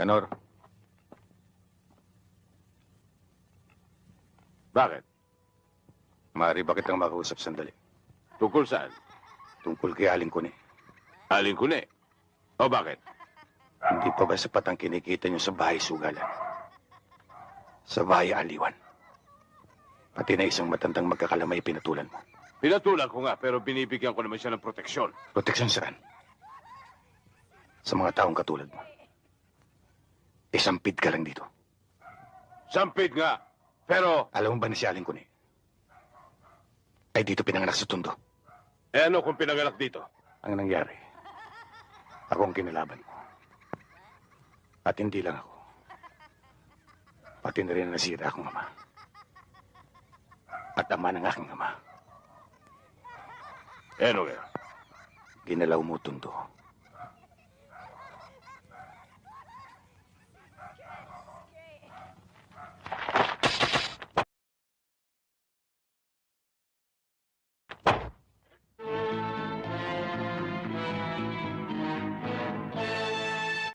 Kanor, Bakit? maaari ba kitang makausap sandali? Tungkol saan? Tungkol kay Aling Kuni. Aling Kuni. O bakit? Hindi pa ba sapat ang kinikita niyo sa bahay sugalan? Sa bahay aliwan. Pati na isang matandang magkakalamay pinatulan mo. Pinatulan ko nga, pero binibigyan ko naman siya ng proteksyon. Proteksyon saan? Sa mga taong katulad mo. Isampid ka lang dito. Sampid nga, pero... Alam mo ba na si Aling Kuni? Ay dito pinanganak sa Tondo. Eh ano kung pinanganak dito? Ang nangyari, ako ang kinalaban mo. At hindi lang ako. Pati na rin nasira akong ama. At ama ng aking ama. Eh ano kaya? Ginalaw mo Tondo.